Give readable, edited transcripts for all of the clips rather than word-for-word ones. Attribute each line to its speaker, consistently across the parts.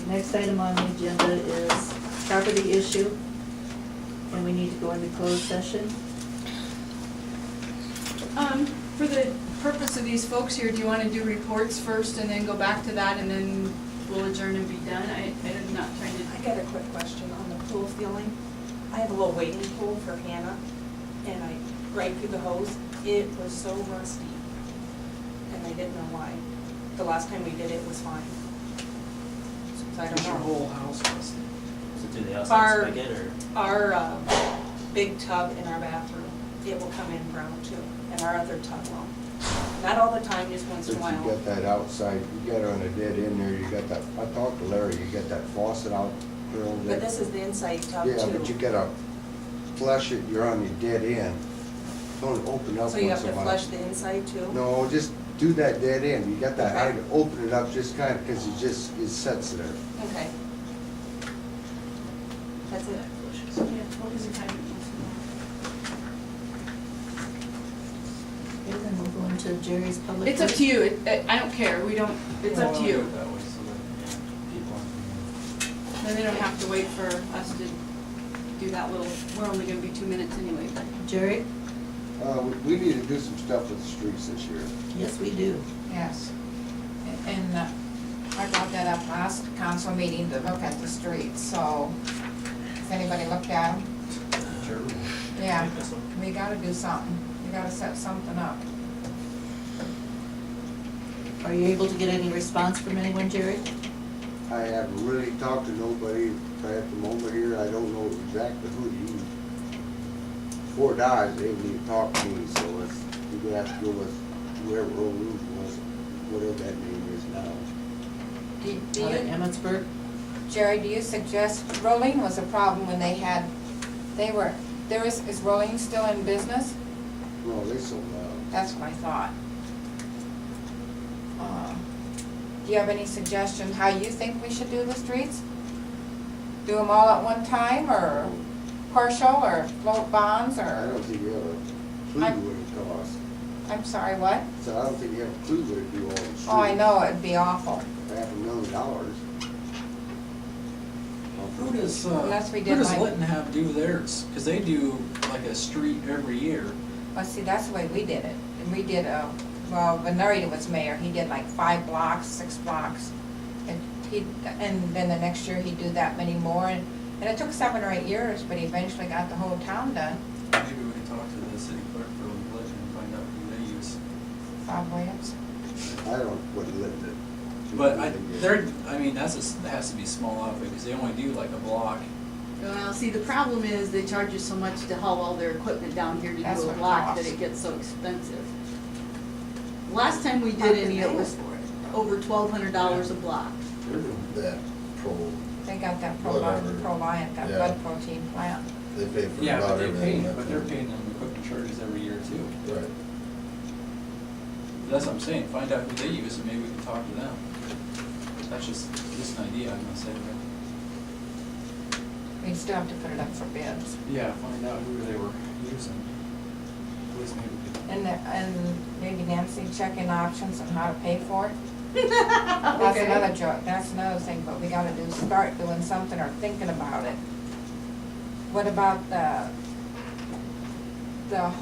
Speaker 1: Next item on the agenda is property issue, and we need to go into closed session.
Speaker 2: For the purpose of these folks here, do you want to do reports first and then go back to that and then we'll adjourn and be done? I'm not trying to.
Speaker 3: I got a quick question on the pool filling. I have a little wading pool for Hannah, and I right through the hose. It was so rusty, and I didn't know why. The last time we did it was fine. So I don't
Speaker 4: Is your
Speaker 3: know.
Speaker 4: whole house rusty?
Speaker 5: Is it through the outside spigot or?
Speaker 3: Our big tub in our bathroom, it will come in brown too, and our other tub won't. Not all the time, just once in a
Speaker 6: But you
Speaker 3: while.
Speaker 6: got that outside, you got it on a dead end there, you got that, I talked to Larry, you got that faucet out there.
Speaker 3: But this is the inside tub too.
Speaker 6: Yeah, but you gotta flush it, you're on your dead end. Don't open up once
Speaker 3: So you have
Speaker 6: in
Speaker 3: to
Speaker 6: a while.
Speaker 3: flush the inside too?
Speaker 6: No, just do that dead end, you got that, I
Speaker 3: Okay.
Speaker 6: open it up just kinda, cause it sets there.
Speaker 3: Okay. That's it.
Speaker 2: Yeah, what was the time?
Speaker 1: Okay, then we'll go into Jerry's public.
Speaker 2: It's up to you. I don't care. We don't, it's up to
Speaker 4: Well, I'll do
Speaker 2: you.
Speaker 4: it that way so that people aren't.
Speaker 2: Then they don't have to wait for us to do that little, we're only gonna be 2 minutes anyway.
Speaker 1: Jerry?
Speaker 6: We need to do some stuff with the streets this year.
Speaker 1: Yes, we do.
Speaker 7: Yes. And I brought that up last council meeting to look at the streets, so if anybody looked at them,
Speaker 4: Sure.
Speaker 7: yeah,
Speaker 5: Like this one?
Speaker 7: we gotta do something. We gotta set something up.
Speaker 1: Are you able to get any response from anyone, Jerry?
Speaker 6: I haven't really talked to nobody at the moment here, I don't know exactly who to use. Before it dies, they didn't even talk to me, so it's, you're gonna have to go with whoever Earl Root was, whatever that name is now.
Speaker 7: Do
Speaker 1: Out of
Speaker 7: you,
Speaker 1: Emmitsburg?
Speaker 7: Jerry, do you suggest, Rolling was a problem when is Rolling still in business?
Speaker 6: No, they sold out.
Speaker 7: That's what I thought. Do you have any suggestion how you think we should do the streets? Do them all at one time, or partial, or float bonds,
Speaker 6: I
Speaker 7: or,
Speaker 6: don't think you have a clue
Speaker 7: I'm-
Speaker 6: what it costs.
Speaker 7: I'm sorry, what?
Speaker 6: So I don't think you have a clue what it do all the streets.
Speaker 7: Oh, I know, it'd be awful.
Speaker 6: $500,000.
Speaker 4: Who does,
Speaker 7: Unless we
Speaker 4: who
Speaker 7: did
Speaker 4: does
Speaker 7: like-
Speaker 4: Litton have do theirs? Cause they do like a street every year.
Speaker 7: Well, see, that's the way we did it. And we did, when Larry was mayor, he did like 5 blocks, 6 blocks. And then the next year he'd do that many more, and it took 7 or 8 years, but he eventually got the whole town done.
Speaker 4: Maybe we can talk to the city clerk for Litton and find out who they use.
Speaker 7: Bob Williams.
Speaker 6: I don't, what lit it.
Speaker 4: But I mean, that has to be a small outfit, because they only do like a block.
Speaker 2: Well, see, the problem is they charge you so much to haul all their equipment down here to
Speaker 7: That's
Speaker 2: do a
Speaker 7: what it
Speaker 2: block that
Speaker 7: costs.
Speaker 2: it gets so expensive. Last time we did any, it was over $1,200 a block.
Speaker 8: They're doing that pro,
Speaker 7: They got that
Speaker 8: Whatever.
Speaker 7: Proliant, that
Speaker 8: Yeah.
Speaker 7: blood protein plant.
Speaker 8: they pay for
Speaker 4: Yeah,
Speaker 8: about
Speaker 4: but
Speaker 8: everything.
Speaker 4: they're paying them equipment charges every year too.
Speaker 8: Right.
Speaker 4: That's what I'm saying, find out who they use and maybe we can talk to them. That's just an idea, I'm gonna say, right?
Speaker 7: We still have to put it up for bids.
Speaker 4: Yeah, find out who they were using. At least maybe we could.
Speaker 7: And maybe Nancy check in options on how to pay for it. That's
Speaker 2: Okay.
Speaker 7: another joke, that's another thing, but we gotta start doing something or thinking about it. What about the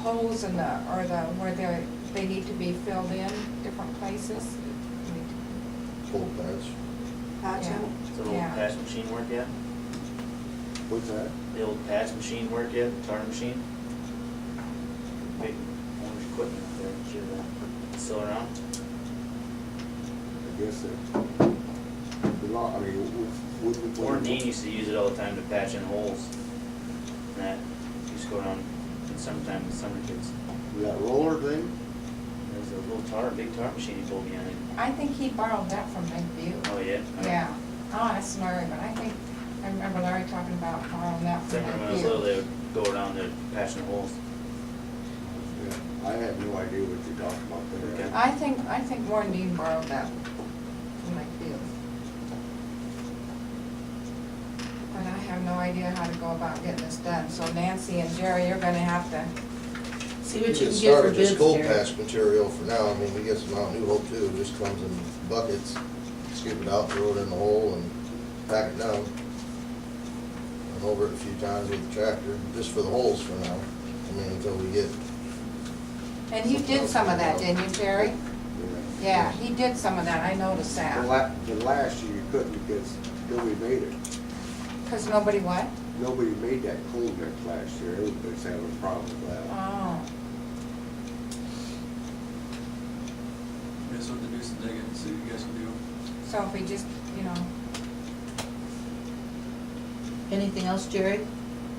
Speaker 7: holes and where they need to be filled in, different places?
Speaker 8: Full patch.
Speaker 3: Gotcha.
Speaker 7: Yeah.
Speaker 5: Does the old
Speaker 7: Yeah.
Speaker 5: patch machine work yet?
Speaker 6: What's that?
Speaker 5: The old patch machine work yet, the tar machine? Big orange equipment up there, should still around?
Speaker 6: I guess I mean,
Speaker 5: Warren Dean used to use it all the time to patch in holes. And that used to go around in summertime with summer kids.
Speaker 6: that roller thing?
Speaker 5: There's a little big tar machine he told me on it.
Speaker 7: I think he borrowed that from Lakeview.
Speaker 5: Oh, yeah?
Speaker 7: Yeah, oh, that's Larry, but I remember Larry talking about borrowing that
Speaker 5: I
Speaker 7: from
Speaker 5: remember when I was little,
Speaker 7: Lakeview.
Speaker 5: they would go around there patching holes.
Speaker 6: Yeah, I have no idea what you're talking about there.
Speaker 5: Okay.
Speaker 7: I think Warren Dean borrowed that from Lakeview. But I have no idea how to go about getting this done, so Nancy and Jerry, you're gonna have to,
Speaker 1: See what you
Speaker 8: get
Speaker 1: can get for
Speaker 8: started,
Speaker 1: bids,
Speaker 8: just cold
Speaker 1: Jerry.
Speaker 8: patch material for now, I mean, we get some Mountain Dew Hope too, it just comes in buckets, scoop it out, throw it in the hole, and pack it down. Went over it a few times with the tractor, just for the holes for now. I mean, until we get,
Speaker 7: And you did some of that, didn't you, Terry? Yeah, he did some of that, I noticed that.
Speaker 6: The last year you couldn't because nobody made it.
Speaker 7: Cause nobody what?
Speaker 6: Nobody made that cold mix last year. Everybody's having a problem with that.
Speaker 7: Oh,
Speaker 4: I guess we'll have to do some digging and see what you guys can do.
Speaker 7: so if we just, you know,
Speaker 1: Anything else, Jerry?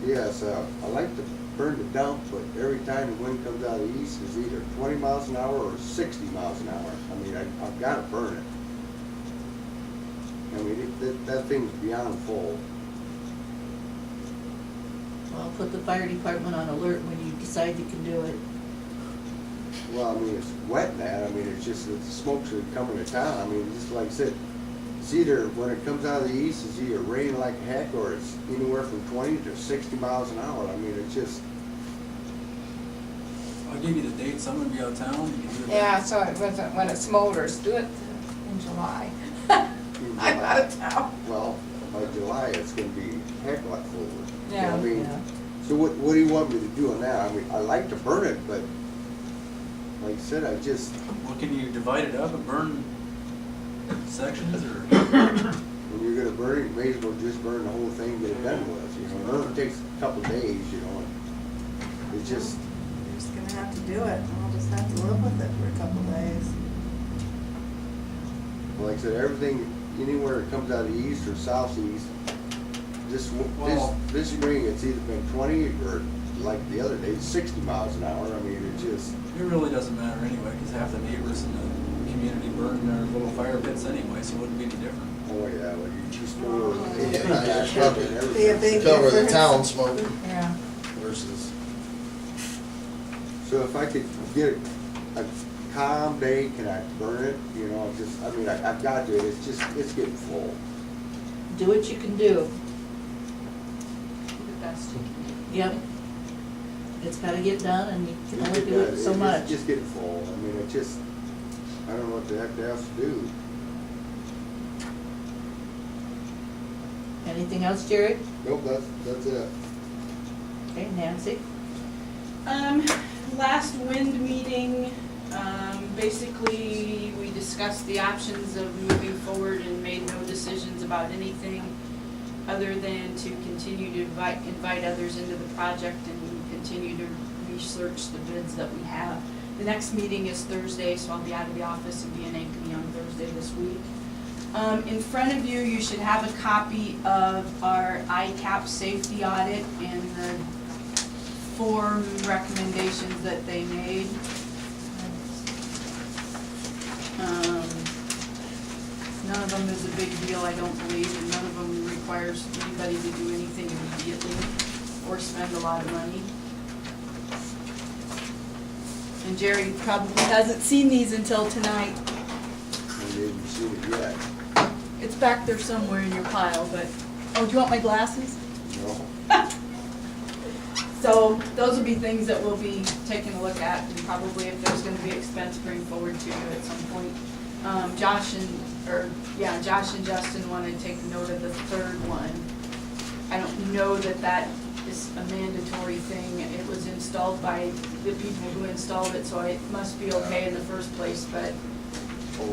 Speaker 6: Yes, I like to burn the dump, but every time the wind comes out of the east, it's either 20 miles an hour or 60 miles an hour. I mean, I've got to burn it. I mean, that thing's beyond full.
Speaker 1: Well, put the fire department on alert when you decide you can do it.
Speaker 6: Well, I mean, it's wet and that. I mean, it's just that the smokes are coming to town. I mean, just like I said, it's either, when it comes out of the east, it's either raining like heck or it's anywhere from 20 to 60 miles an hour. I mean, it's just,
Speaker 4: I'll give you the dates, I'm gonna be out of town, you can do it.
Speaker 7: yeah, so it wasn't, when it smolders, do it in July. I'm out of town.
Speaker 6: well, by July, it's gonna be heck lot fuller.
Speaker 7: Yeah,
Speaker 6: I mean,
Speaker 1: yeah.
Speaker 6: so what do you want me to do on that? I mean, I like to burn it, but like I said, I just,
Speaker 4: Well, can you divide it up and burn sections, or?
Speaker 6: when you're gonna burn it, you may as well just burn the whole thing and get it done with, you know? It only takes a couple of days, you know, and it just,
Speaker 9: You're just gonna have to do it, I'll just have to live with it for a couple days.
Speaker 6: like I said, everything, anywhere it comes out of the east or southeast, this spring, it's either been 20 or like the other day, 60 miles an hour. I mean, it just,
Speaker 4: It really doesn't matter anyway, because half the neighbors in the community burn their little fire pits anyway, so it wouldn't be any different.
Speaker 6: oh yeah, well, you just go
Speaker 8: Yeah,
Speaker 9: Be a big
Speaker 8: cover the
Speaker 9: difference.
Speaker 8: town smoke
Speaker 7: Yeah,
Speaker 8: versus,
Speaker 6: So if I could get a calm day, can I burn it? You know, just, I mean, I've got to, it's just, it's getting full.
Speaker 1: Do what you can do.
Speaker 2: The best you can do.
Speaker 1: Yep. It's gotta get done and you can only do
Speaker 6: Yeah,
Speaker 1: it so
Speaker 6: it's
Speaker 1: much.
Speaker 6: just getting full. I mean, it just, I don't know what the heck else to do.
Speaker 1: Anything else, Jerry?
Speaker 6: Nope, that's it.
Speaker 1: Okay, Nancy?
Speaker 2: Last wind meeting, basically, we discussed the options of moving forward and made no decisions about anything other than to continue to invite others into the project and continue to research the bids that we have. The next meeting is Thursday, so I'll be out of the office and be in Ankeny on Thursday this week. In front of you, you should have a copy of our ICAP safety audit and the form recommendations that they made. None of them is a big deal, I don't believe, and none of them requires anybody to do anything immediately or spend a lot of money. And Jerry probably hasn't seen these until tonight.
Speaker 6: I didn't see it yet.
Speaker 2: It's back there somewhere in your pile, but, oh, do you want my glasses?
Speaker 6: No.
Speaker 2: So those will be things that we'll be taking a look at, and probably if there's gonna be expense, bring forward to you at some point. Josh and Justin wanna take note of the third one. I don't know that that is a mandatory thing. It was installed by the people who installed it, so it must be okay in the first place, but,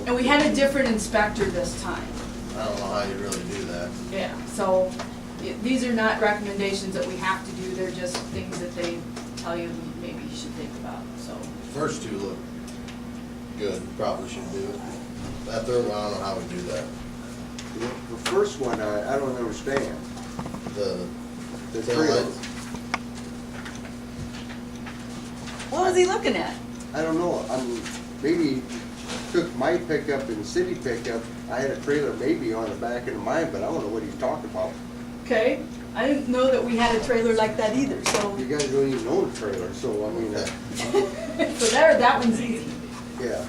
Speaker 2: and we had a different inspector this time.
Speaker 8: I don't know how you really do that.
Speaker 2: Yeah, so these are not recommendations that we have to do, they're just things that they tell you maybe you should think about, so.
Speaker 8: First two look good, probably should do it. That third one, I don't know how we do that.
Speaker 6: The first one, I don't understand.
Speaker 8: The
Speaker 6: The
Speaker 8: tail
Speaker 6: trailer.
Speaker 8: lights,
Speaker 2: What was he looking at?
Speaker 6: I don't know, I mean, maybe he took my pickup and the city pickup. I had a trailer maybe on the back of mine, but I don't know what he's talking about.
Speaker 2: Okay, I didn't know that we had a trailer like that either, so.
Speaker 6: You guys don't even own a trailer, so I mean,
Speaker 2: So there, that one's easy.
Speaker 6: yeah.